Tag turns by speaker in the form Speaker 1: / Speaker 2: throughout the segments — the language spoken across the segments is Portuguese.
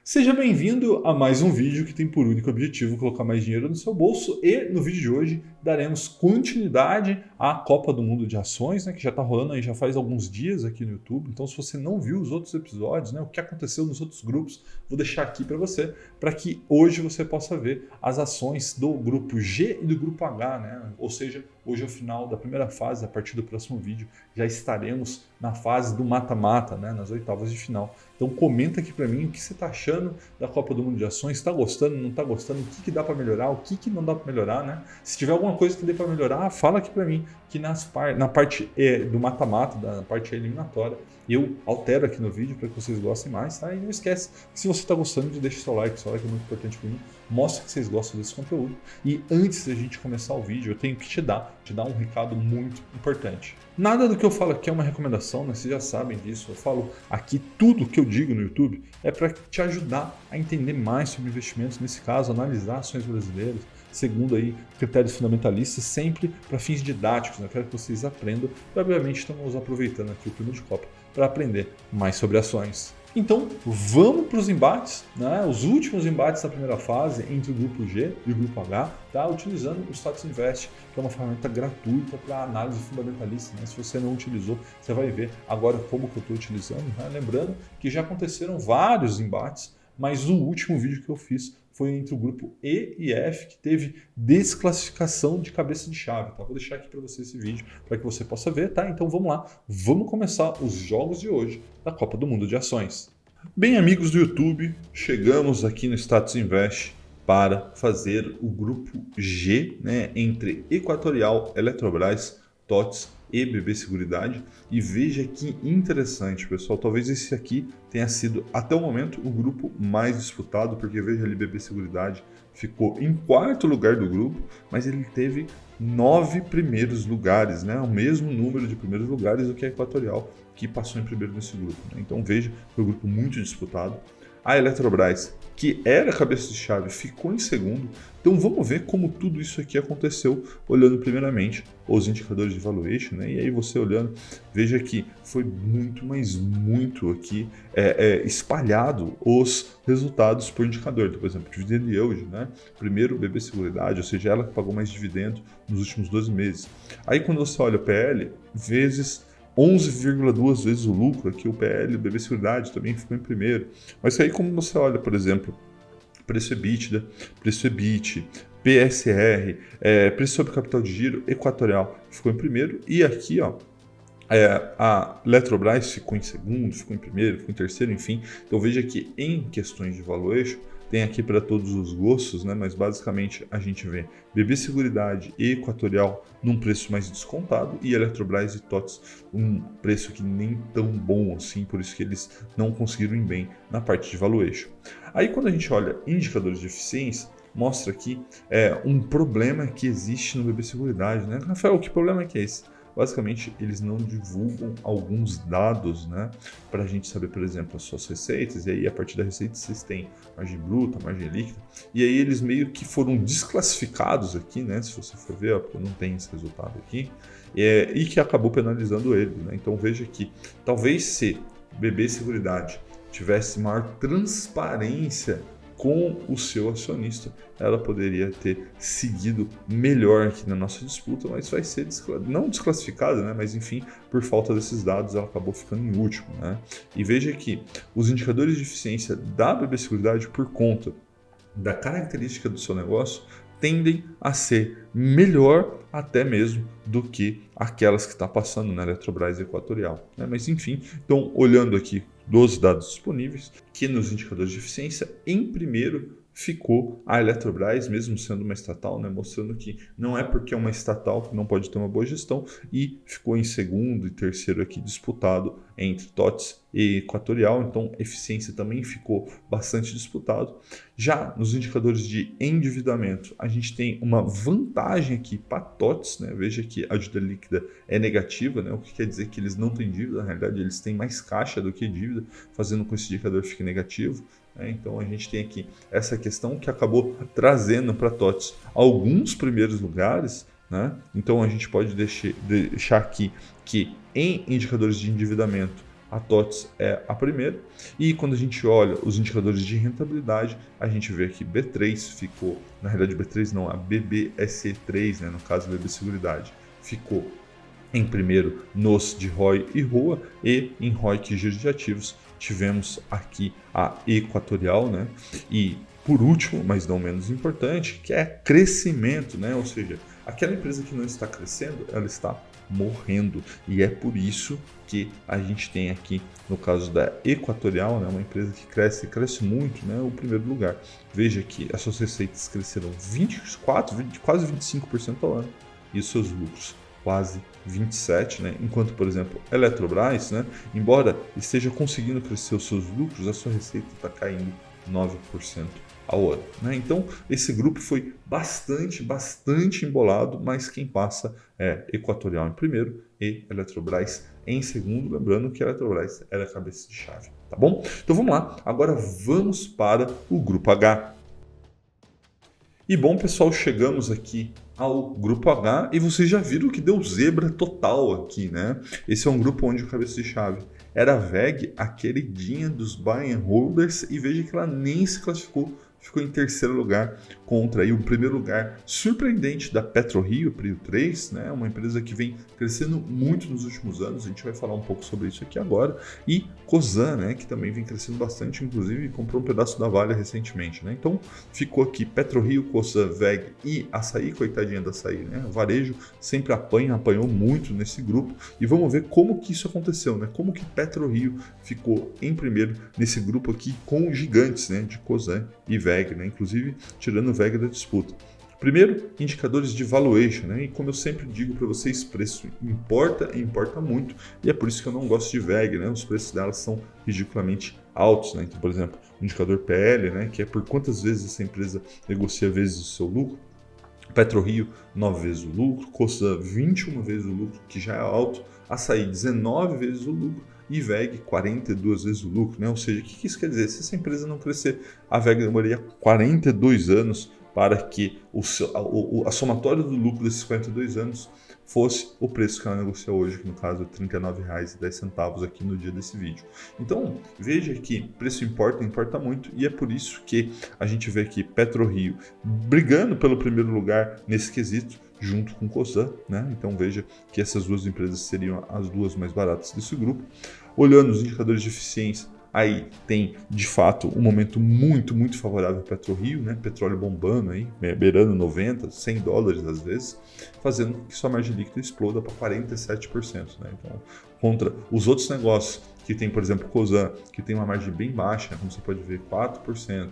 Speaker 1: Seja bem-vindo a mais um vídeo que tem por único objetivo colocar mais dinheiro no seu bolso, e no vídeo de hoje daremos continuidade à Copa do Mundo de Ações, né, que já está rolando aí já faz alguns dias aqui no YouTube. Então, se você não viu os outros episódios, né, o que aconteceu nos outros grupos, vou deixar aqui para você, para que hoje você possa ver as ações do grupo G e do grupo H, né? Ou seja, hoje é o final da primeira fase. A partir do próximo vídeo já estaremos na fase do mata-mata, né, nas oitavas de final. Então comenta aqui para mim o que você está achando da Copa do Mundo de Ações. Está gostando, não está gostando? O que dá para melhorar, o que não dá para melhorar, né? Se tiver alguma coisa que dê para melhorar, fala aqui para mim, que na parte do mata-mata, da parte eliminatória, eu altero aqui no vídeo para que vocês gostem mais, tá? E não esquece que se você está gostando, deixa seu like é muito importante para mim, mostra que vocês gostam desse conteúdo. E antes da gente começar o vídeo, eu tenho que te dar um recado muito importante. Nada do que eu falo aqui é uma recomendação, né? Vocês já sabem disso. Eu falo aqui tudo que eu digo no YouTube é para te ajudar a entender mais sobre investimentos, nesse caso, analisar ações brasileiras, segundo aí critérios fundamentalistas, sempre para fins didáticos, né? Eu quero que vocês aprendam e, obviamente, estamos aproveitando aqui o clima de Copa para aprender mais sobre ações. Então, vamos para os embates, né? Os últimos embates da primeira fase entre o grupo G e o grupo H, tá? Utilizando o Stocks Invest, que é uma ferramenta gratuita para análise fundamentalista, né? Se você não utilizou, você vai ver agora como que eu estou utilizando, né? Lembrando que já aconteceram vários embates, mas o último vídeo que eu fiz foi entre o grupo E e F, que teve desclassificação de cabeça de chave, tá? Vou deixar aqui para você esse vídeo para que você possa ver, tá? Então vamos lá, vamos começar os jogos de hoje da Copa do Mundo de Ações. Bem, amigos do YouTube, chegamos aqui no Status Invest para fazer o grupo G, né, entre Equatorial, Eletrobras, TOTS e BB Seguridade. E veja que interessante, pessoal, talvez esse aqui tenha sido até o momento o grupo mais disputado, porque veja ali, BB Seguridade ficou em quarto lugar do grupo, mas ele teve 9 primeiros lugares, né? O mesmo número de primeiros lugares do que a Equatorial, que passou em primeiro nesse grupo, né? Então veja, foi um grupo muito disputado. A Eletrobras, que era cabeça de chave, ficou em segundo. Então vamos ver como tudo isso aqui aconteceu, olhando primeiramente os indicadores de valuation, né? E aí você olhando, veja que foi muito, mas muito aqui espalhado os resultados por indicador. Então, por exemplo, dividend yield, né? Primeiro BB Seguridade, ou seja, ela que pagou mais dividendo nos últimos 12 meses. Aí quando você olha o PL, vezes 11,2 vezes o lucro, aqui o PL, o BB Seguridade também ficou em primeiro. Mas aí como você olha, por exemplo, preço EBITDA, preço EBIT, PSR, preço sobre capital de giro, Equatorial ficou em primeiro, e aqui ó, a Eletrobras ficou em segundo, ficou em primeiro, ficou em terceiro, enfim. Então veja que em questões de valuation, tem aqui para todos os gostos, né? Mas basicamente a gente vê BB Seguridade e Equatorial num preço mais descontado, e Eletrobras e TOTS um preço que nem tão bom assim, por isso que eles não conseguiram ir bem na parte de valuation. Aí quando a gente olha indicadores de eficiência, mostra aqui um problema que existe no BB Seguridade, né? Rafael, que problema é que é esse? Basicamente, eles não divulgam alguns dados, né, para a gente saber, por exemplo, as suas receitas, e aí a partir da receita vocês têm margem bruta, margem líquida, e aí eles meio que foram desclassificados aqui, né, se você for ver, ó, porque não tem esse resultado aqui, e que acabou penalizando eles, né? Então veja que talvez se BB Seguridade tivesse maior transparência com o seu acionista, ela poderia ter seguido melhor aqui na nossa disputa, mas vai ser não desclassificada, né? Mas enfim, por falta desses dados, ela acabou ficando em último, né? E veja que os indicadores de eficiência da BB Seguridade, por conta da característica do seu negócio, tendem a ser melhor até mesmo do que aquelas que está passando na Eletrobras Equatorial, né? Mas enfim, então olhando aqui dos dados disponíveis, que nos indicadores de eficiência, em primeiro ficou a Eletrobras, mesmo sendo uma estatal, né, mostrando que não é porque é uma estatal que não pode ter uma boa gestão, e ficou em segundo e terceiro aqui disputado entre TOTS e Equatorial, então eficiência também ficou bastante disputado. Já nos indicadores de endividamento, a gente tem uma vantagem aqui para TOTS, né? Veja que a dívida líquida é negativa, né? O que quer dizer que eles não têm dívida, na realidade eles têm mais caixa do que dívida, fazendo com que esse indicador fique negativo. Então a gente tem aqui essa questão que acabou trazendo para TOTS alguns primeiros lugares, né? Então a gente pode deixar aqui que em indicadores de endividamento a TOTVS é a primeira. E quando a gente olha os indicadores de rentabilidade, a gente vê que B3 ficou, na realidade B3 não, a BBSE3, né, no caso BB Seguridade, ficou em primeiro nos de ROI e ROA, e em ROIC e giro de ativos tivemos aqui a Equatorial, né? E por último, mas não menos importante, que é crescimento, né? Ou seja, aquela empresa que não está crescendo, ela está morrendo. E é por isso que a gente tem aqui, no caso da Equatorial, né, uma empresa que cresce muito, né, o primeiro lugar. Veja que as suas receitas cresceram 24, quase 25% ao ano, e os seus lucros quase 27%, né? Enquanto, por exemplo, a Eletrobras, né, embora esteja conseguindo crescer os seus lucros, a sua receita está caindo 9% ao ano, né? Então, esse grupo foi bastante embolado, mas quem passa é Equatorial em primeiro e Eletrobras em segundo, lembrando que a Eletrobras era a cabeça de chave, tá bom? Então vamos lá, agora vamos para o grupo H. E bom, pessoal, chegamos aqui ao grupo H e vocês já viram que deu zebra total aqui, né? Esse é um grupo onde o cabeça de chave era a VEG, a queridinha dos buy and holders, e veja que ela nem se classificou, ficou em terceiro lugar contra aí o primeiro lugar surpreendente da PetroRio, Prio 3, né? Uma empresa que vem crescendo muito nos últimos anos, a gente vai falar um pouco sobre isso aqui agora, e Cosan, né, que também vem crescendo bastante, inclusive comprou um pedaço da Vale recentemente, né? Então ficou aqui PetroRio, Cosan, VEG e Açaí, coitadinha da Açaí, né? O varejo sempre apanhou muito nesse grupo, e vamos ver como que isso aconteceu, né? Como que PetroRio ficou em primeiro nesse grupo aqui com os gigantes, né, de Cosan e VEG, né? Inclusive tirando o VEG da disputa. Primeiro, indicadores de valuation, né? E como eu sempre digo para vocês, preço importa muito, e é por isso que eu não gosto de VEG, né? Os preços delas são ridiculamente altos, né? Então, por exemplo, o indicador PL, né, que é por quantas vezes essa empresa negocia vezes o seu lucro. PetroRio, 9 vezes o lucro, Cosan, 21 vezes o lucro, que já é alto, Açaí, 19 vezes o lucro, e VEG 42 vezes o lucro, né? Ou seja, o que isso quer dizer? Se essa empresa não crescer, a VEG demoraria 42 anos para que a somatória do lucro desses 42 anos fosse o preço que ela negocia hoje, que no caso é R$ 39,10 aqui no dia desse vídeo. Então, veja que preço importa muito, e é por isso que a gente vê aqui PetroRio brigando pelo primeiro lugar nesse quesito, junto com Cosan, né? Então veja que essas duas empresas seriam as duas mais baratas desse grupo. Olhando os indicadores de eficiência, aí tem de fato um momento muito favorável para PetroRio, né? Petróleo bombando aí, beirando 90, 100 dólares às vezes, fazendo com que sua margem líquida exploda para 47%, né? Então, contra os outros negócios que tem, por exemplo, Cosan, que tem uma margem bem baixa, como você pode ver, 4%,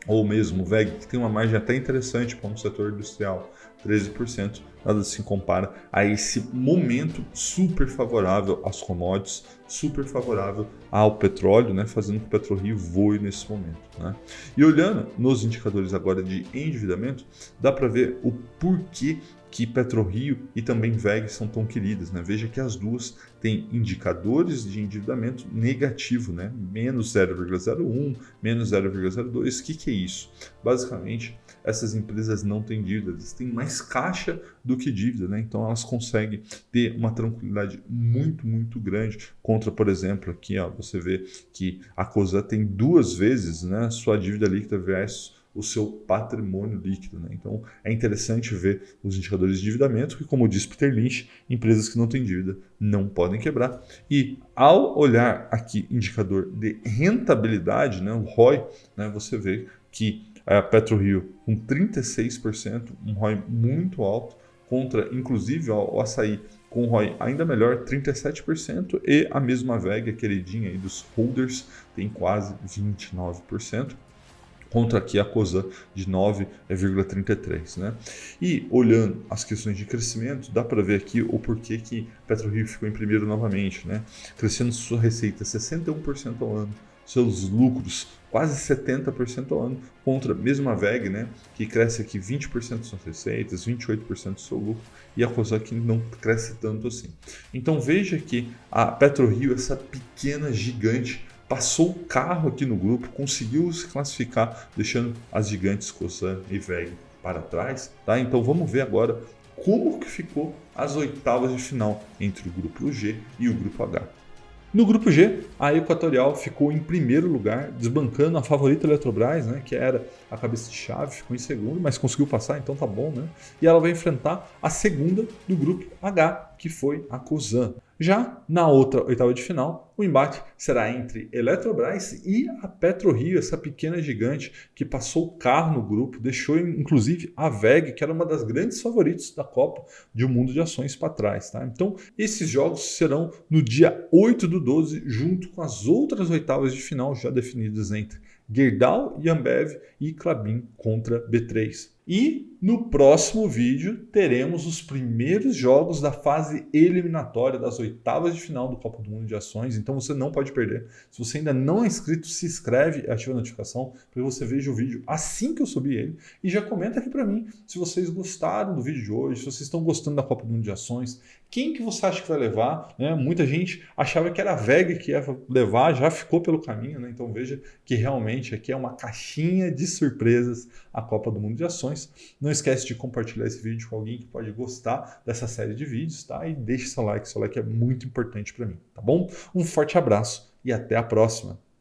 Speaker 1: ou mesmo o VEG, que tem uma margem até interessante para um setor industrial, 13%, nada se compara a esse momento super favorável às commodities, super favorável ao petróleo, né, fazendo com que o PetroRio voe nesse momento, né? E olhando nos indicadores agora de endividamento, dá para ver o porquê que PetroRio e também VEG são tão queridas, né? Veja que as duas têm indicadores de endividamento negativo, né? Menos 0,01, menos 0,02. O que é isso? Basicamente, essas empresas não têm dívida, elas têm mais caixa do que dívida, né? Então elas conseguem ter uma tranquilidade muito grande contra, por exemplo, aqui ó, você vê que a Cosan tem 2 vezes, né, sua dívida líquida versus o seu patrimônio líquido, né? Então é interessante ver os indicadores de endividamento, que, como diz Peter Lynch, empresas que não têm dívida não podem quebrar. E ao olhar aqui indicador de rentabilidade, né, o ROI, né, você vê que a PetroRio com 36%, um ROI muito alto, contra inclusive o Açaí com um ROI ainda melhor, 37%, e a mesma VEG, a queridinha aí dos holders, tem quase 29%. Contra aqui a Cosan de 9,33, né? E olhando as questões de crescimento, dá para ver aqui o porquê que PetroRio ficou em primeiro novamente, né? Crescendo sua receita 61% ao ano, seus lucros quase 70% ao ano, contra a mesma VEG, né, que cresce aqui 20% das suas receitas, 28% do seu lucro, e a Cosan que não cresce tanto assim. Então veja que a PetroRio, essa pequena gigante, passou o carro aqui no grupo, conseguiu se classificar, deixando as gigantes Cosan e VEG para trás, tá? Então vamos ver agora como que ficou as oitavas de final entre o grupo G e o grupo H. No grupo G, a Equatorial ficou em primeiro lugar, desbancando a favorita Eletrobras, né, que era a cabeça de chave, ficou em segundo, mas conseguiu passar, então tá bom, né? E ela vai enfrentar a segunda do grupo H, que foi a Cosan. Já na outra oitava de final, o embate será entre Eletrobras e a PetroRio, essa pequena gigante que passou o carro no grupo, deixou inclusive a WEG, que era uma das grandes favoritas da Copa de Um Mundo de Ações, para trás. Tá? Então, esses jogos serão no dia 8/12, junto com as outras oitavas de final já definidas entre Gerdau e Ambev e Klabin contra B3. E no próximo vídeo teremos os primeiros jogos da fase eliminatória das oitavas de final do Copa do Mundo de Ações, então você não pode perder. Se você ainda não é inscrito, se inscreve e ativa a notificação para que você veja o vídeo assim que eu subir ele. E já comenta aqui para mim se vocês gostaram do vídeo de hoje, se vocês estão gostando da Copa do Mundo de Ações, quem que você acha que vai levar, né? Muita gente achava que era a WEG que ia levar, já ficou pelo caminho, né? Então veja que realmente aqui é uma caixinha de surpresas a Copa do Mundo de Ações. Não esquece de compartilhar esse vídeo com alguém que pode gostar dessa série de vídeos, tá? E deixe seu like é muito importante para mim, tá bom? Um forte abraço e até a próxima!